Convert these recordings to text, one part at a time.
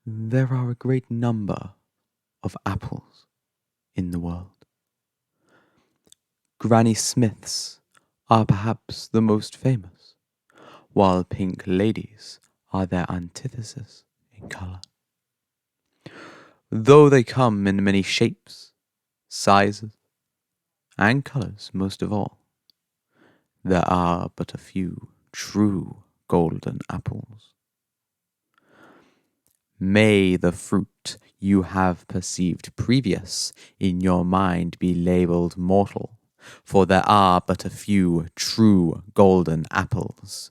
There are a great number of apples in the world. Granny Smiths are perhaps the most famous, while pink ladies are their antithesis in colour. Though they come in many shapes, sizes, and colours most of all, there are but a few true golden apples. May the fruit you have perceived previous in your mind be labelled mortal, for there are but a few true golden apples.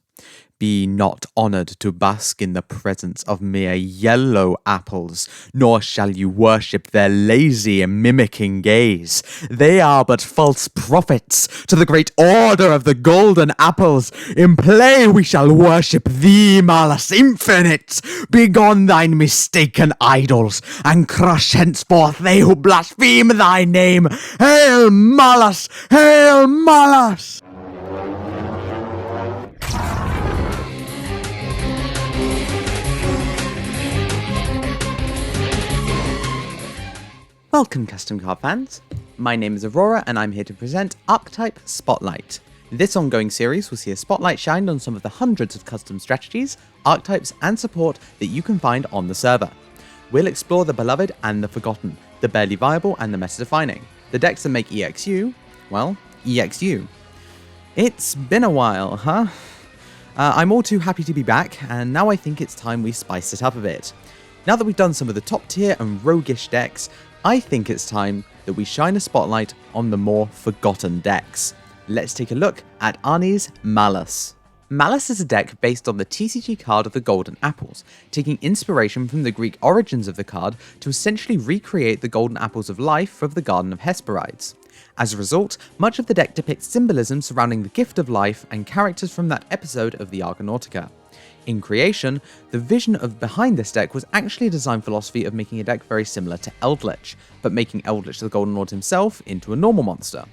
Be not honoured to bask in the presence of mere yellow apples, nor shall you worship their lazy and mimicking gaze. They are but false prophets to the great order of the golden apples. In play we shall worship thee, Malus infinite. Begone thine mistaken idols, and crush henceforth they who blaspheme thy name. Hail Malus! Hail Malus! Welcome custom card fans, my name is Aurora and I'm here to present Archetype Spotlight. This ongoing series will see a spotlight shined on some of the hundreds of custom strategies, archetypes and support that you can find on the server. We'll explore the beloved and the forgotten, the barely viable and the meta-defining, the decks that make EXU, well, EXU. It's been a while, huh? I'm all too happy to be back, and now I think it's time we spice it up a bit. Now that we've done some of the top tier and roguish decks, I think it's time that we shine a spotlight on the more forgotten decks. Let's take a look at Arnie's Malus. Malice is a deck based on the TCG card of the Golden Apples, taking inspiration from the Greek origins of the card to essentially recreate the Golden Apples of life of the Garden of Hesperides. As a result, much of the deck depicts symbolism surrounding the gift of life and characters from that episode of the Argonautica. In creation, the vision behind this deck was actually a design philosophy of making a deck very similar to Eldritch, but making Eldritch the Golden Lord himself into a normal monster.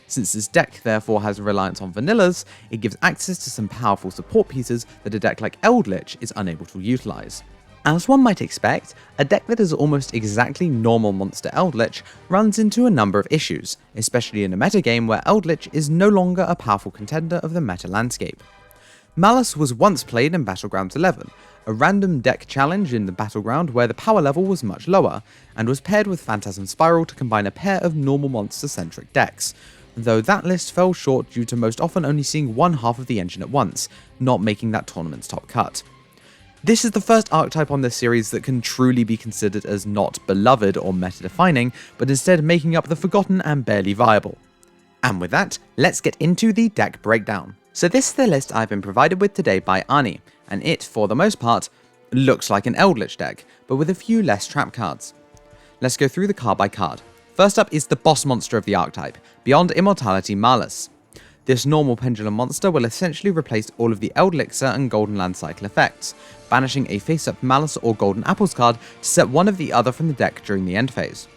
Since this deck therefore has a reliance on vanillas, it gives access to some powerful support pieces that a deck like Eldritch is unable to utilise. As one might expect, a deck that is almost exactly normal monster Eldritch runs into a number of issues, especially in a metagame where Eldritch is no longer a powerful contender of the meta landscape. Malus was once played in Battlegrounds 11, a random deck challenge in the battleground where the power level was much lower, and was paired with Phantasm Spiral to combine a pair of normal monster-centric decks, though that list fell short due to most often only seeing one half of the engine at once, not making that tournament's top cut. This is the first archetype on this series that can truly be considered as not beloved or meta-defining, but instead making up the forgotten and barely viable. And with that, let's get into the deck breakdown. So this is the list I've been provided with today by Arnie, and it, for the most part, looks like an Eldritch deck, but with a few less trap cards. Let's go through the card by card. First up is the boss monster of the archetype, beyond Immortality Malus. This normal pendulum monster will essentially replace all of the Elixir and Golden Land cycle effects, banishing a face-up Malus or Golden Apples card to set one of the other from the deck during the end phase.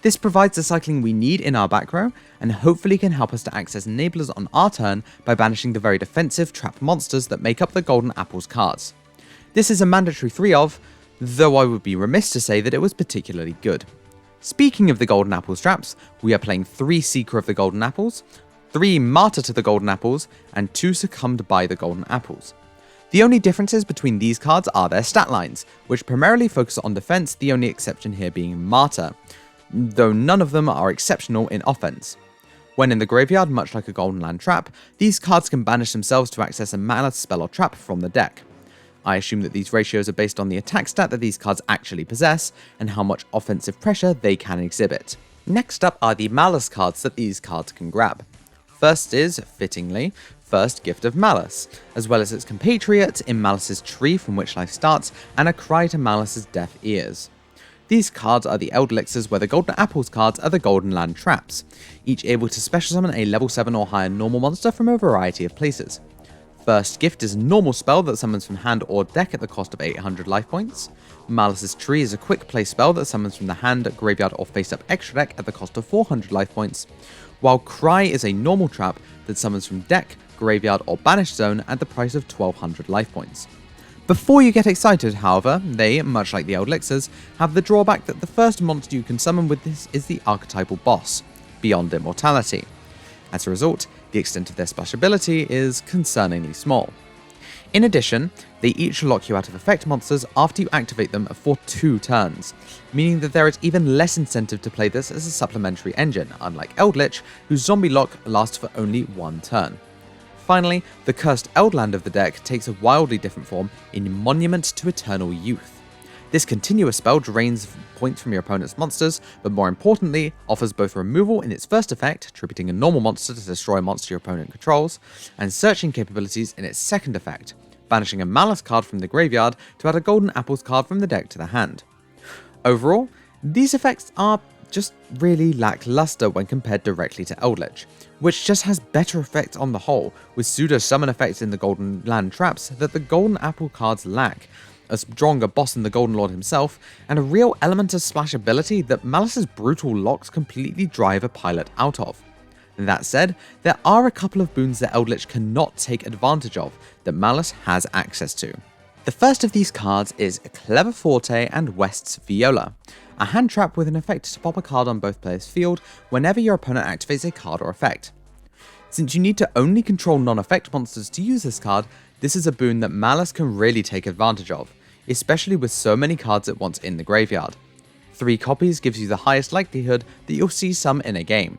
This provides the cycling we need in our back row, and hopefully can help us to access enablers on our turn by banishing the very defensive trap monsters that make up the Golden Apples cards. This is a mandatory 3 of, though I would be remiss to say that it was particularly good. Speaking of the Golden Apples traps, we are playing 3 Seeker of the Golden Apples, 3 Martyr to the Golden Apples, and 2 Succumbed by the Golden Apples. The only differences between these cards are their stat lines, which primarily focus on defense, the only exception here being Martyr, though none of them are exceptional in offense. When in the graveyard, much like a Golden Land trap, these cards can banish themselves to access a Malice spell or trap from the deck. I assume that these ratios are based on the attack stat that these cards actually possess, and how much offensive pressure they can exhibit. Next up are the Malice cards that these cards can grab. First is, fittingly, First Gift of Malice, as well as its compatriot in Malice's Tree from which life starts, and a Cry to Malice's Deaf Ears. These cards are the Eldelixirs where the Golden Apples cards are the Golden Land traps, each able to special summon a level 7 or higher normal monster from a variety of places. First Gift is a normal spell that summons from hand or deck at the cost of 800 life points. Malice's Tree is a quick play spell that summons from the hand, graveyard or face up extra deck at the cost of 400 life points, while Cry is a normal trap that summons from deck, graveyard or banished zone at the price of 1200 life points. Before you get excited, however, they, much like the Elixirs, have the drawback that the first monster you can summon with this is the archetypal boss, beyond Immortality. As a result, the extent of their splash ability is concerningly small. In addition, they each lock you out of effect monsters after you activate them for 2 turns, meaning that there is even less incentive to play this as a supplementary engine, unlike Eldritch, whose zombie lock lasts for only 1 turn. Finally, the cursed Elderland of the deck takes a wildly different form in Monument to Eternal Youth. This continuous spell drains points from your opponent's monsters, but more importantly, offers both removal in its first effect, attributing a normal monster to destroy a monster your opponent controls, and searching capabilities in its second effect, banishing a Malice card from the graveyard to add a Golden Apples card from the deck to the hand. Overall, these effects are just really lackluster when compared directly to Eldritch, which just has better effects on the whole, with pseudo-summon effects in the Golden Land traps that the Golden Apple cards lack, a stronger boss than the Golden Lord himself, and a real element of splash ability that Malice's brutal locks completely drive a pilot out of. That said, there are a couple of boons that Eldritch cannot take advantage of that Malus has access to. The first of these cards is Clever Forte and West's Viola, a hand trap with an effect to pop a card on both players' field whenever your opponent activates a card or effect. Since you need to only control non-effect monsters to use this card, this is a boon that Malus can really take advantage of, especially with so many cards at once in the graveyard. 3 copies gives you the highest likelihood that you'll see some in a game.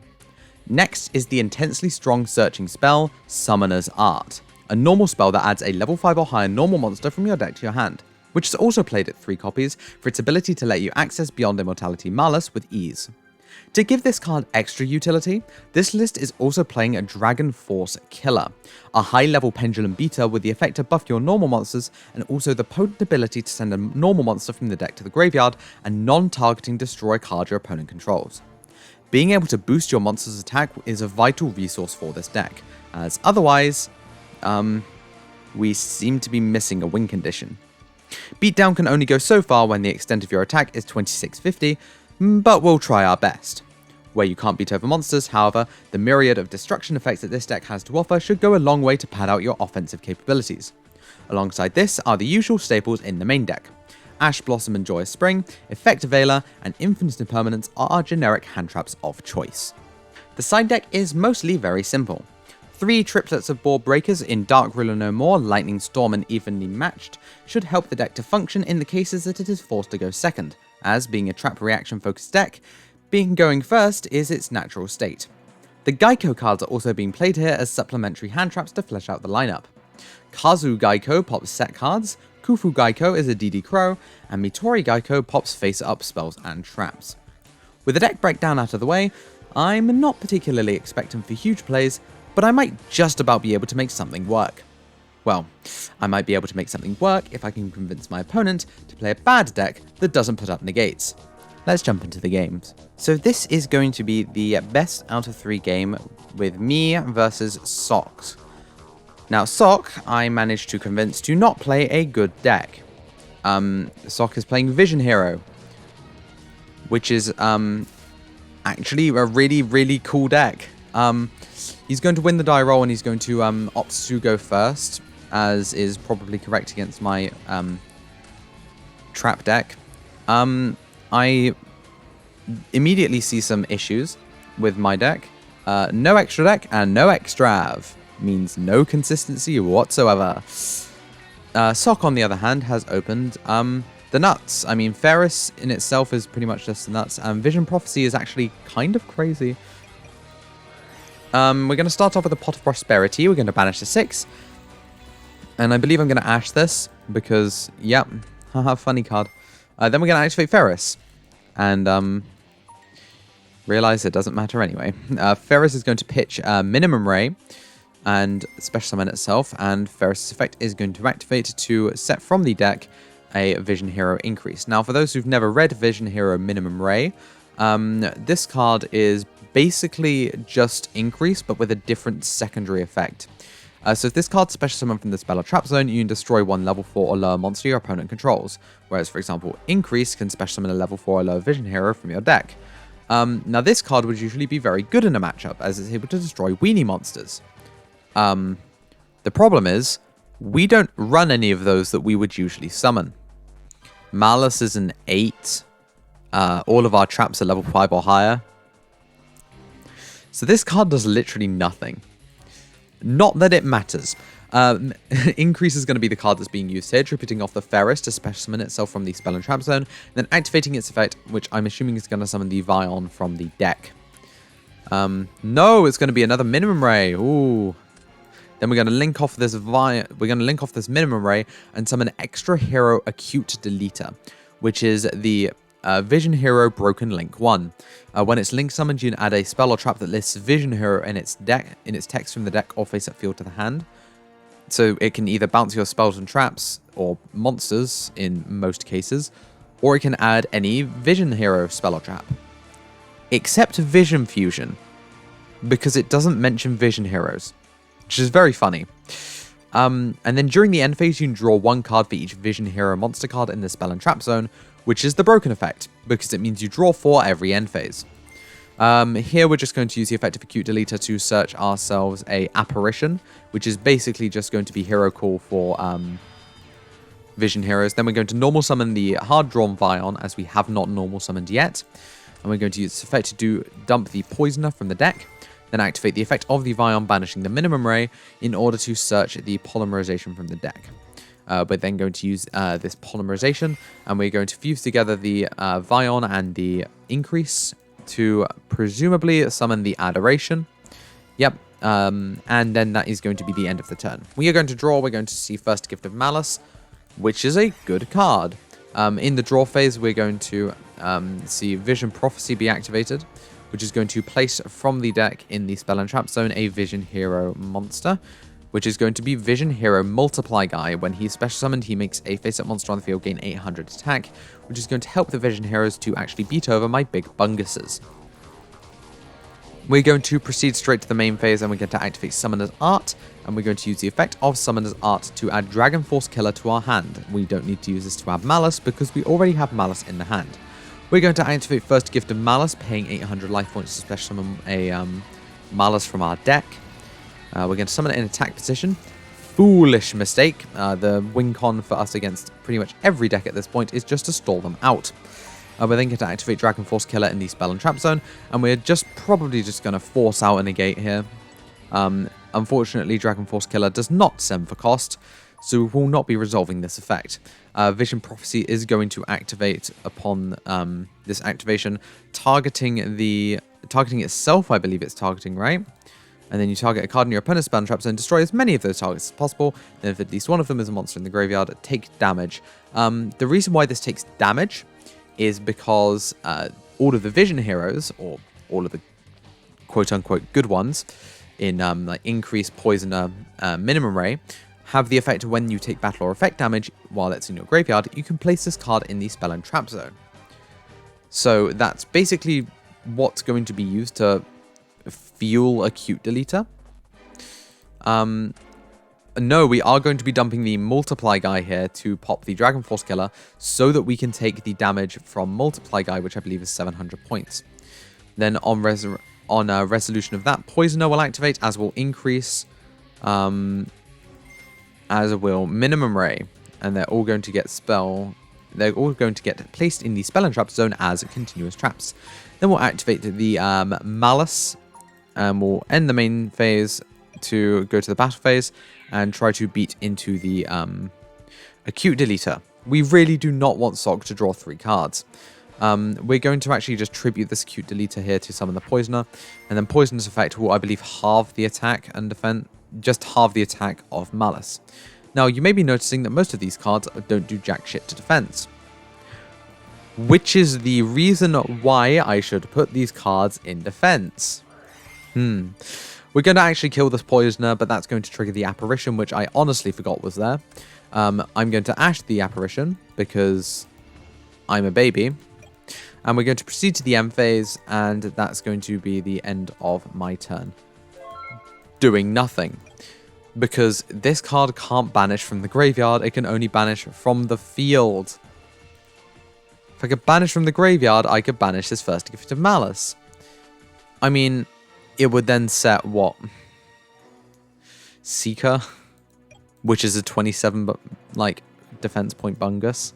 Next is the intensely strong searching spell, Summoner's Art, a normal spell that adds a level 5 or higher normal monster from your deck to your hand, which is also played at 3 copies for its ability to let you access Beyond Immortality Malus with ease. To give this card extra utility, this list is also playing a Dragon Force Killer, a high-level pendulum beater with the effect to buff your normal monsters and also the potent ability to send a normal monster from the deck to the graveyard and non-targeting destroy a card your opponent controls. Being able to boost your monster's attack is a vital resource for this deck, as otherwise, we seem to be missing a win condition. Beatdown can only go so far when the extent of your attack is 2650, but we'll try our best. Where you can't beat over monsters, however, the myriad of destruction effects that this deck has to offer should go a long way to pad out your offensive capabilities. Alongside this are the usual staples in the main deck. Ash Blossom and Joyous Spring, Effect Veiler, and Infinite Impermanence are our generic hand traps of choice. The side deck is mostly very simple. 3 triplets of Board Breakers in Dark Ruler No More, Lightning Storm, and Evenly Matched should help the deck to function in the cases that it is forced to go second, as being a trap reaction focused deck, being going first is its natural state. The Geico cards are also being played here as supplementary hand traps to flesh out the lineup. Kazu Geico pops set cards, Kufu Geico is a DD Crow, and Mitori Geico pops face-up spells and traps. With the deck breakdown out of the way, I'm not particularly expecting for huge plays, but I might just about be able to make something work. Well, I might be able to make something work if I can convince my opponent to play a bad deck that doesn't put up negates. Let's jump into the games. So this is going to be the best out of 3 game with me versus Socks. Now Sock, I managed to convince to not play a good deck. Sock is playing Vision Hero, which is actually a really cool deck. He's going to win the die roll and he's going to opt to go first, as is probably correct against my trap deck. I immediately see some issues with my deck. No extra deck and no extrav means no consistency whatsoever. Sock, on the other hand, has opened the nuts. I mean, Ferris in itself is pretty much just the nuts, and Vision Prophecy is actually kind of crazy. We're going to start off with a Pot of Prosperity. We're going to banish the 6. And I believe I'm going to Ash this because, yep, haha, funny card. Then we're going to activate Ferris. And realize it doesn't matter anyway. Ferris is going to pitch Minimum Ray and Special Summon itself. And Ferris' effect is going to activate to set from the deck a Vision Hero increase. Now, for those who've never read Vision Hero Minimum Ray, this card is basically just increase, but with a different secondary effect. So if this card special summon from the spell or trap zone, you can destroy 1 level 4 or lower monster your opponent controls. Whereas, for example, increase can special summon a level 4 or lower Vision Hero from your deck. Now this card would usually be very good in a matchup, as it's able to destroy weenie monsters. The problem is, we don't run any of those that we would usually summon. Malice is an 8. All of our traps are level 5 or higher. So this card does literally nothing. Not that it matters. Increase is going to be the card that's being used here, tributing off the Ferris to special summon itself from the spell and trap zone, then activating its effect, which I'm assuming is going to summon the Vion from the deck. No, it's going to be another minimum ray. Ooh. Then we're going to link off this minimum ray and summon extra hero acute deleter, which is the Vision Hero Broken Link 1. When it's link summoned, you can add a spell or trap that lists Vision Hero in its text from the deck or face-up field to the hand. So it can either bounce your spells and traps, or monsters in most cases, or it can add any Vision Hero spell or trap. Except Vision Fusion, because it doesn't mention Vision Heroes, which is very funny. And then during the end phase, you can draw 1 card for each Vision Hero monster card in the spell and trap zone, which is the broken effect, because it means you draw 4 every end phase. Here we're just going to use the effect of Acute Deleter to search ourselves a Apparition, which is basically just going to be hero call for Vision Heroes. Then we're going to normal summon the hard drawn Vion, as we have not normal summoned yet. And we're going to use this effect to dump the Poisoner from the deck, then activate the effect of the Vion banishing the minimum ray in order to search the polymerization from the deck. We're then going to use this polymerization, and we're going to fuse together the Vion and the Increase to presumably summon the Adoration. Yep, and then that is going to be the end of the turn. We are going to draw. We're going to see First Gift of Malice, which is a good card. In the draw phase, we're going to see Vision Prophecy be activated, which is going to place from the deck in the spell and trap zone a Vision Hero monster, which is going to be Vision Hero Multiply Guy. When he's special summoned, he makes a face-up monster on the field gain 800 attack, which is going to help the Vision Heroes to actually beat over my big bunguses. We're going to proceed straight to the main phase, and we're going to activate Summoner's Art, and we're going to use the effect of Summoner's Art to add Dragon Force Killer to our hand. We don't need to use this to add Malice, because we already have Malice in the hand. We're going to activate First Gift of Malice, paying 800 life points to special summon a Malice from our deck. We're going to summon it in attack position. Foolish mistake. The win con for us against pretty much every deck at this point is just to stall them out. We're then going to activate Dragon Force Killer in the spell and trap zone, and we're probably just going to force out a negate here. Unfortunately, Dragon Force Killer does not send for cost, so we will not be resolving this effect. Vision Prophecy is going to activate upon this activation, targeting itself. I believe it's targeting, right? And then you target a card in your opponent's spell and trap zone, destroy as many of those targets as possible. Then if at least one of them is a monster in the graveyard, take damage. The reason why this takes damage is because all of the Vision Heroes, or all of the quote-unquote good ones, in like Increase, Poisoner, Minimum Ray, have the effect when you take battle or effect damage while it's in your graveyard, you can place this card in the spell and trap zone. So that's basically what's going to be used to fuel Acute Deleter. No, we are going to be dumping the Multiply Guy here to pop the Dragon Force Killer so that we can take the damage from Multiply Guy, which I believe is 700 points. Then on resolution of that, Poisoner will activate, as will Increase, as will Minimum Ray, and they're all going to get placed in the spell and trap zone as continuous traps. Then we'll activate the Malice, and we'll end the main phase to go to the battle phase and try to beat into the Acute Deleter. We really do not want Sok to draw 3 cards. We're going to actually just tribute this Acute Deleter here to summon the Poisoner, and then Poisoner's effect will, I believe, halve the attack and defense, just halve the attack of Malice. Now, you may be noticing that most of these cards don't do jack shit to defense, which is the reason why I should put these cards in defense. We're going to actually kill this Poisoner, but that's going to trigger the Apparition, which I honestly forgot was there. I'm going to Ash the Apparition, because I'm a baby. And we're going to proceed to the end phase, and that's going to be the end of my turn. Doing nothing. Because this card can't banish from the graveyard, it can only banish from the field. If I could banish from the graveyard, I could banish this First Gift of Malice. I mean, it would then set what? Seeker? which is a 27 like defense point bungus.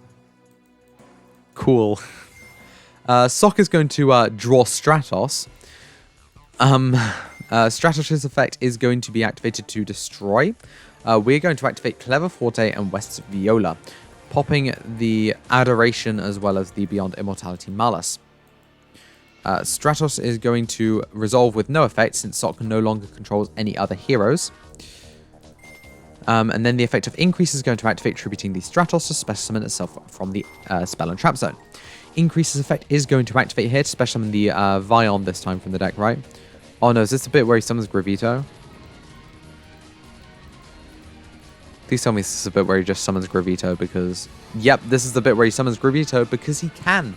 Cool. Sock is going to draw Stratos. Stratos' effect is going to be activated to destroy. We're going to activate Clever Forte and West's Viola, popping the Adoration as well as the Beyond Immortality Malice. Stratos is going to resolve with no effect since Sock no longer controls any other heroes. And then the effect of Increase is going to activate, tributing the Stratos to special summon itself from the Spell and Trap Zone. Increase's effect is going to activate here to special summon the Vion this time from the deck, right? Oh no, is this the bit where he summons Gravito? Please tell me this is the bit where he just summons Gravito because... Yep, this is the bit where he summons Gravito because he can.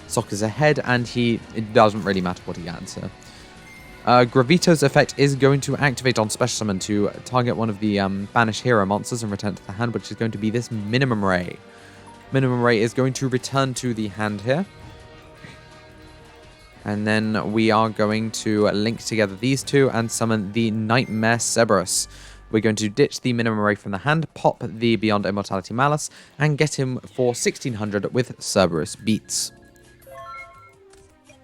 Sock is ahead and it doesn't really matter what he adds here. Gravito's effect is going to activate on Special Summon to target one of the banished hero monsters and return to the hand, which is going to be this Minimum Ray. Minimum Ray is going to return to the hand here. And then we are going to link together these two and summon the Nightmare Cerberus. We're going to ditch the Minimum Ray from the hand, pop the Beyond Immortality Malice, and get him for 1600 with Cerberus Beats.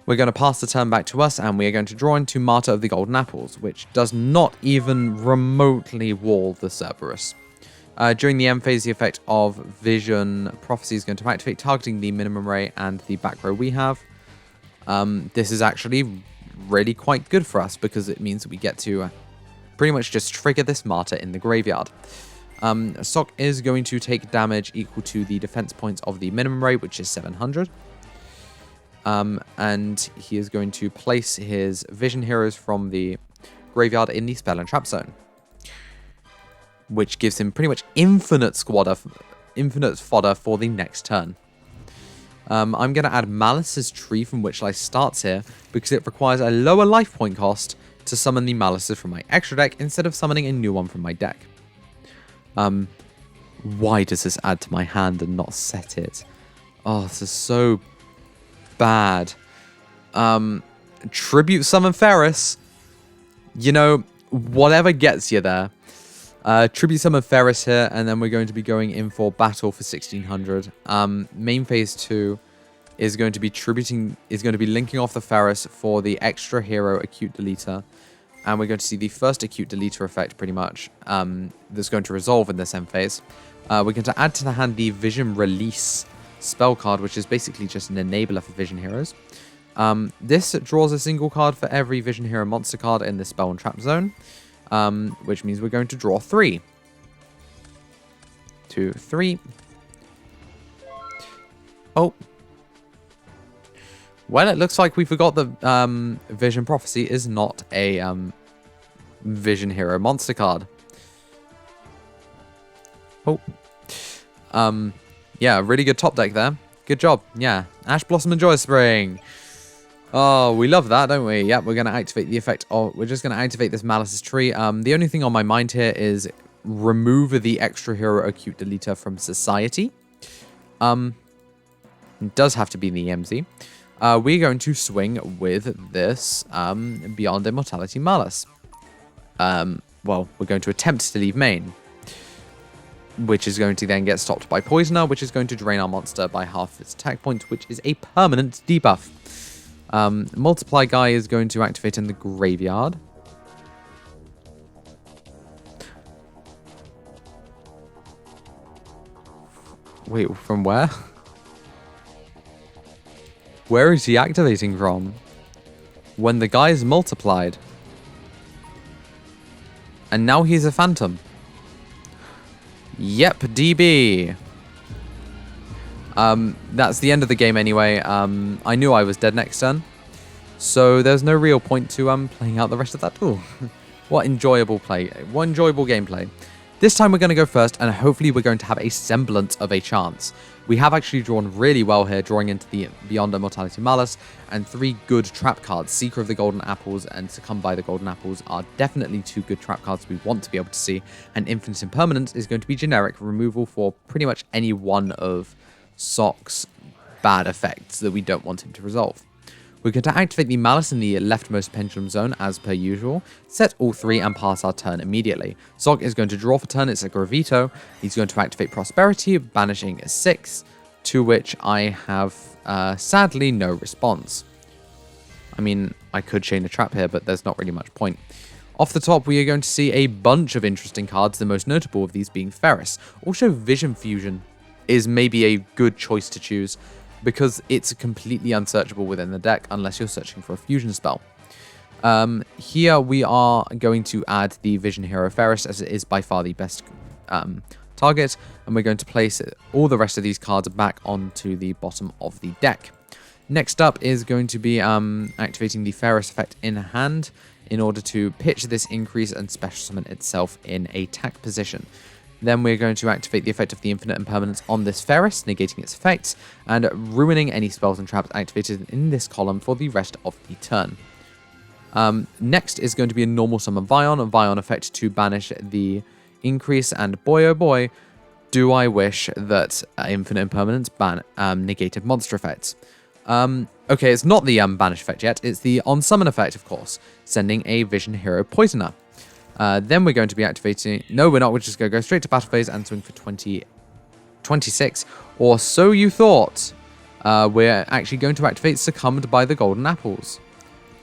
We're going to pass the turn back to us, and we are going to draw into Martyr of the Golden Apples, which does not even remotely wall the Cerberus. During the end phase, the effect of Vision Prophecy is going to activate, targeting the Minimum Ray and the back row we have. This is actually really quite good for us because it means that we get to pretty much just trigger this Martyr in the graveyard. Sock is going to take damage equal to the defense points of the Minimum Ray, which is 700. And he is going to place his Vision Heroes from the graveyard in the Spell and Trap Zone, which gives him pretty much infinite fodder for the next turn. I'm going to add Malice's Tree from Witchlight starts here because it requires a lower life point cost to summon the Malices from my extra deck instead of summoning a new one from my deck. Why does this add to my hand and not set it? Oh, this is so bad. Tribute Summon Ferris. You know, whatever gets you there. Tribute Summon Ferris here, and then we're going to be going in for Battle for 1600. Main phase 2 is going to be linking off the Ferris for the extra hero Acute Deleter. And we're going to see the first Acute Deleter effect, pretty much, that's going to resolve in this end phase. We're going to add to the hand the Vision Release spell card, which is basically just an enabler for Vision Heroes. This draws a single card for every Vision Hero monster card in the Spell and Trap Zone, which means we're going to draw 3. 2, 3. Oh. Well, it looks like we forgot that Vision Prophecy is not a Vision Hero monster card. Oh. Yeah, really good top deck there. Good job. Yeah. Ash Blossom and Joy Spring. Oh, we love that, don't we? Yep, we're going to activate the effect. Oh, we're just going to activate this Malice's Tree. The only thing on my mind here is remove the extra hero Acute Deleter from Society. It does have to be in the EMZ. We're going to swing with this Beyond Immortality Malice. Well, we're going to attempt to leave main, which is going to then get stopped by Poisoner, which is going to drain our monster by half its attack point, which is a permanent debuff. Multiply Guy is going to activate in the graveyard. Wait, from where? Where is he activating from? When the guy is multiplied. And now he's a phantom. Yep, DB. That's the end of the game anyway. I knew I was dead next turn, so there's no real point to playing out the rest of that. Ooh, what enjoyable play! What enjoyable gameplay. This time we're going to go first, and hopefully we're going to have a semblance of a chance. We have actually drawn really well here, drawing into the Beyond Immortality Malice, and 3 good trap cards. Seeker of the Golden Apples and Succumb by the Golden Apples are definitely 2 good trap cards we want to be able to see, and Infinite Impermanence is going to be generic removal for pretty much any one of Sock's bad effects that we don't want him to resolve. We're going to activate the Malice in the leftmost pendulum zone as per usual, set all 3 and pass our turn immediately. Sock is going to draw for turn, it's a Gravito. He's going to activate Prosperity, banishing 6, to which I have sadly no response. I mean, I could chain a trap here, but there's not really much point. Off the top, we are going to see a bunch of interesting cards, the most notable of these being Ferris. Also, Vision Fusion is maybe a good choice to choose, because it's completely unsearchable within the deck unless you're searching for a fusion spell. Here we are going to add the Vision Hero Ferris, as it is by far the best target, and we're going to place all the rest of these cards back onto the bottom of the deck. Next up is going to be activating the Ferris effect in hand in order to pitch this increase and special summon itself in attack position. Then we're going to activate the effect of the Infinite Impermanence on this Ferris, negating its effects, and ruining any spells and traps activated in this column for the rest of the turn. Next is going to be a normal summon Vion effect to banish the increase, and boy oh boy, do I wish that Infinite Impermanence negated monster effects. Okay, it's not the banish effect yet, it's the on summon effect, of course, sending a Vision Hero Poisoner. Then we're going to be activating... No, we're not. We're just going to go straight to battle phase and swing for 26, or so you thought. We're actually going to activate Succumbed by the Golden Apples,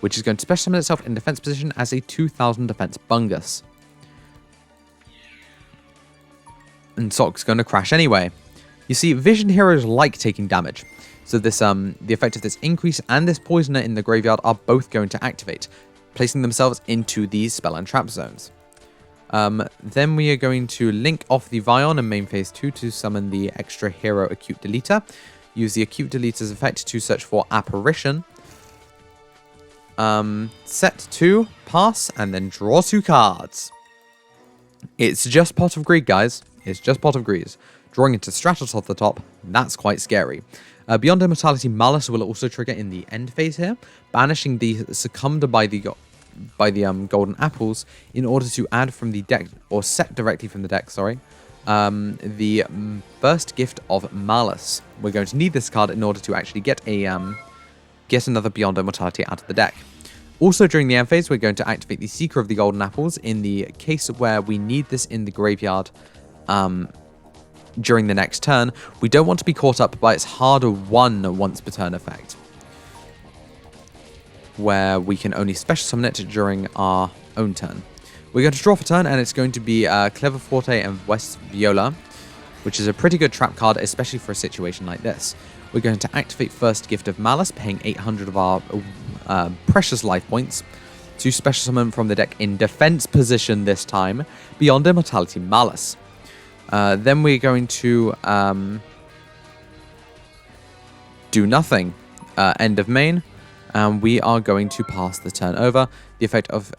which is going to special summon itself in defense position as a 2000 defense Bungus. And Sock's going to crash anyway. You see, Vision Heroes like taking damage. So this the effect of this increase and this Poisoner in the graveyard are both going to activate, placing themselves into these spell and trap zones. Then we are going to link off the Vion in main phase 2 to summon the extra hero Acute Deleter. Use the Acute Deleter's effect to search for Apparition. Set 2, pass, and then draw 2 cards. It's just Pot of Greed, guys. It's just Pot of Greed. Drawing into Stratos off the top, that's quite scary. Beyond Immortality, Malus will also trigger in the end phase here, banishing the Succumbed by the Golden Apples in order to add from the deck, or set directly from the deck, sorry, the first gift of Malice. We're going to need this card in order to actually get another Beyond Immortality out of the deck. Also during the end phase, we're going to activate the Seeker of the Golden Apples in the case where we need this in the graveyard during the next turn. We don't want to be caught up by its harder 1 once per turn effect, where we can only special summon it during our own turn. We're going to draw for turn, and it's going to be Clever Forte and West Viola, which is a pretty good trap card, especially for a situation like this. We're going to activate first Gift of Malice, paying 800 of our precious life points, to special summon from the deck in defense position this time, Beyond Immortality Malice. Then we're going to do nothing. End of main. And we are going to pass the turn over. The effect of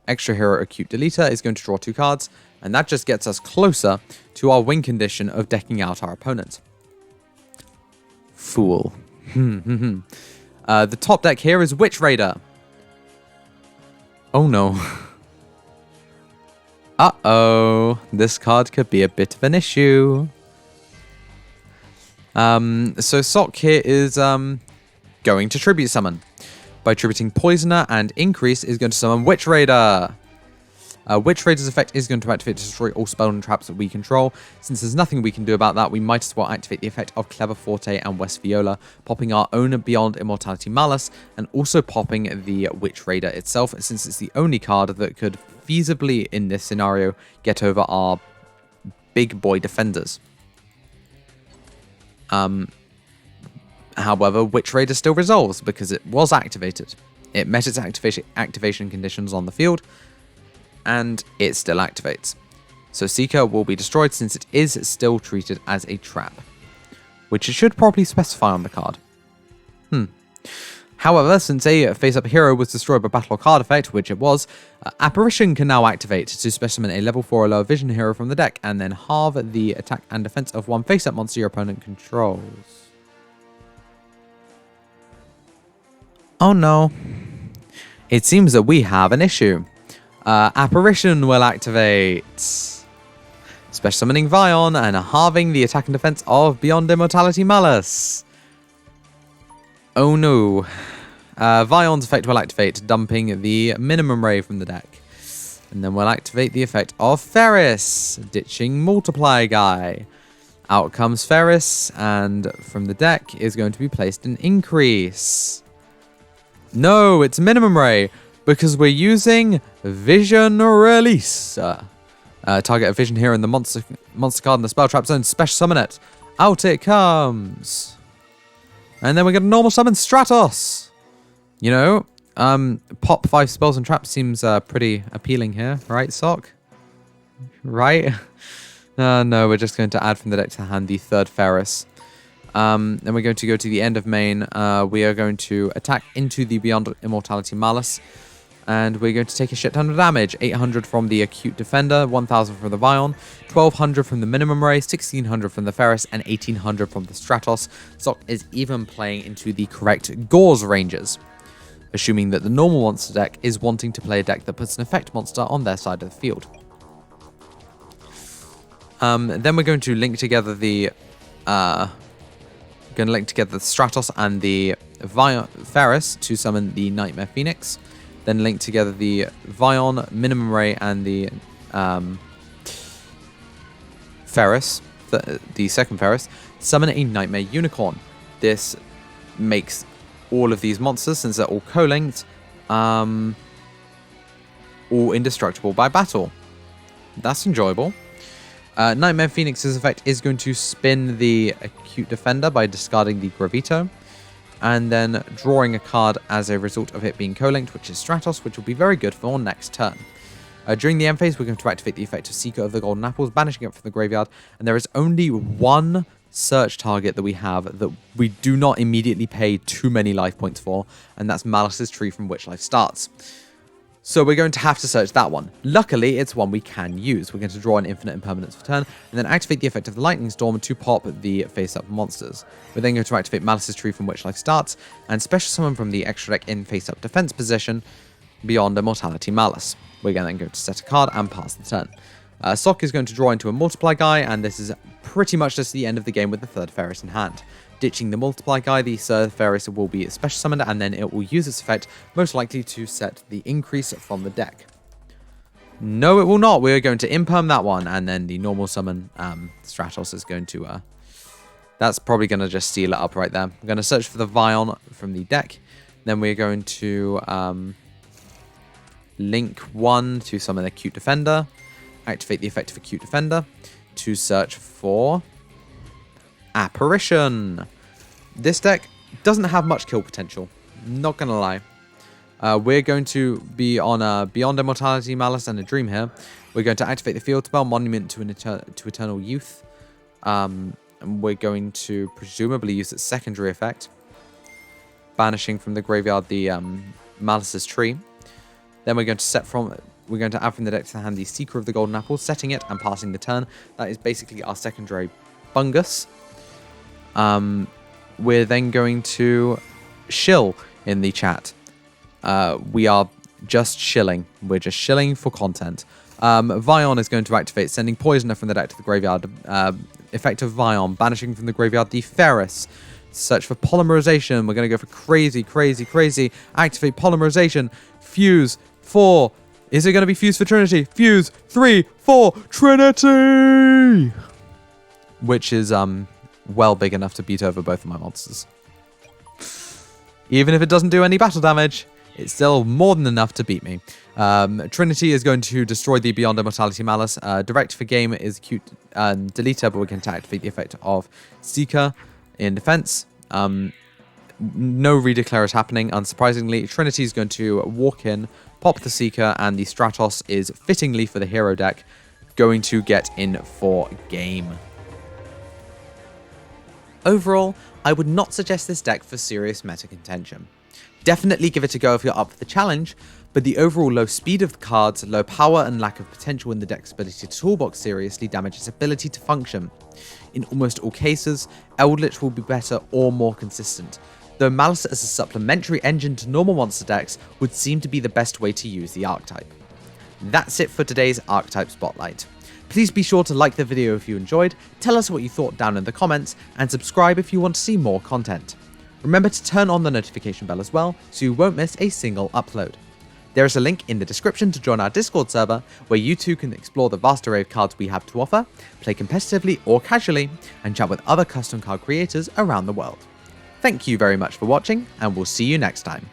Extra Hero Acute Deleter is going to draw 2 cards, and that just gets us closer to our win condition of decking out our opponent. Fool. The top deck here is Witch Raider. Oh no. Uh-oh. This card could be a bit of an issue. So Sock here is going to Tribute Summon. By tributing Poisoner and Increase is going to summon Witch Raider. Witch Raider's effect is going to activate to destroy all spell and traps that we control. Since there's nothing we can do about that, we might as well activate the effect of Clever Forte and West Viola, popping our own Beyond Immortality Malice, and also popping the Witch Raider itself, since it's the only card that could feasibly, in this scenario, get over our big boy defenders. However, Witch Raider still resolves because it was activated. It met its activation conditions on the field, and it still activates. So Seeker will be destroyed since it is still treated as a trap, which it should probably specify on the card. However, since a face-up hero was destroyed by battle or card effect, which it was, Apparition can now activate to specimen a level 4 or lower vision hero from the deck, and then halve the attack and defense of one face-up monster your opponent controls. Oh no. It seems that we have an issue. Apparition will activate, special summoning Vion and halving the attack and defense of Beyond Immortality Malice. Oh no. Vion's effect will activate, dumping the minimum ray from the deck. And then we'll activate the effect of Ferris, ditching Multiply Guy. Out comes Ferris, and from the deck is going to be placed an Increase. No, it's Minimum Ray, because we're using Vision Release. Target a vision here in the monster card in the spell trap zone, special summon it. Out it comes. And then we get a normal summon Stratos. You know, pop 5 spells and traps seems pretty appealing here, right, Sock? Right? No, we're just going to add from the deck to hand the third Ferris. Then we're going to go to the end of main. We are going to attack into the Beyond Immortality Malice. And we're going to take a shit ton of damage. 800 from the Acute Defender, 1000 from the Vion, 1200 from the Minimum Ray, 1600 from the Ferris, and 1800 from the Stratos. Sock is even playing into the correct Gauze ranges, assuming that the normal monster deck is wanting to play a deck that puts an effect monster on their side of the field. Then we're going to link together the Stratos and the Ferris to summon the Nightmare Phoenix. Then link together the Vion, Minimum Ray, and the Ferris, the second Ferris. Summon a Nightmare Unicorn. This makes all of these monsters, since they're all co-linked, all indestructible by battle. That's enjoyable. Nightmare Phoenix's effect is going to spin the Acute Defender by discarding the Gravito, and then drawing a card as a result of it being co-linked, which is Stratos, which will be very good for next turn. During the end phase, we're going to activate the effect of Seeker of the Golden Apples, banishing it from the graveyard, and there is only one search target that we have that we do not immediately pay too many life points for, and that's Malice's tree from which life starts. So we're going to have to search that one. Luckily, it's one we can use. We're going to draw an infinite impermanence for turn, and then activate the effect of the Lightning Storm to pop the face-up monsters. We're then going to activate Malice's tree from which life starts, and special summon from the extra deck in face-up defense position, Beyond Immortality Malice. We're then going to set a card and pass the turn. Sock is going to draw into a Multiply Guy, and this is pretty much just the end of the game with the third Ferris in hand. Ditching the Multiply Guy, the third Ferris will be special summoned, and then it will use its effect, most likely to set the Increase from the deck. No, it will not. We're going to imperm that one, and then the normal summon Stratos is going to... that's probably going to just seal it up right there. I'm going to search for the Vion from the deck. Then we're going to link 1 to summon Acute Defender. Activate the effect of Acute Defender to search for Apparition. This deck doesn't have much kill potential, not gonna lie. We're going to be on a Beyond Immortality Malice and a Dream here. We're going to activate the field spell, Monument to Eternal Youth. And we're going to presumably use its secondary effect, banishing from the graveyard the Malice's tree. Then we're going to add from the deck to hand the Seeker of the Golden Apple, setting it and passing the turn. That is basically our secondary Bungus. We're then going to shill in the chat. We are just shilling. We're just shilling for content. Vion is going to activate, sending Poisoner from the deck to the graveyard. Effect of Vion, banishing from the graveyard the Ferris. Search for Polymerization. We're going to go for crazy. Activate Polymerization. Fuse 4. Is it going to be Fuse for Trinity? Fuse 3, 4, Trinity! Which is, well big enough to beat over both of my monsters. Even if it doesn't do any battle damage, it's still more than enough to beat me. Trinity is going to destroy the Beyond Immortality Malice. Direct for game is Acute Deleter, but we're going to activate the effect of Seeker in defense. No redeclare is happening, unsurprisingly. Trinity is going to walk in, pop the Seeker, and the Stratos is, fittingly for the hero deck, going to get in for game. Overall, I would not suggest this deck for serious meta contention. Definitely give it a go if you're up for the challenge, but the overall low speed of the cards, low power, and lack of potential in the deck's ability to toolbox seriously damage its ability to function. In almost all cases, Eldritch will be better or more consistent, though Malice as a supplementary engine to normal monster decks would seem to be the best way to use the Archetype. That's it for today's Archetype Spotlight. Please be sure to like the video if you enjoyed, tell us what you thought down in the comments, and subscribe if you want to see more content. Remember to turn on the notification bell as well, so you won't miss a single upload. There is a link in the description to join our Discord server, where you too can explore the vast array of cards we have to offer, play competitively or casually, and chat with other custom card creators around the world. Thank you very much for watching, and we'll see you next time.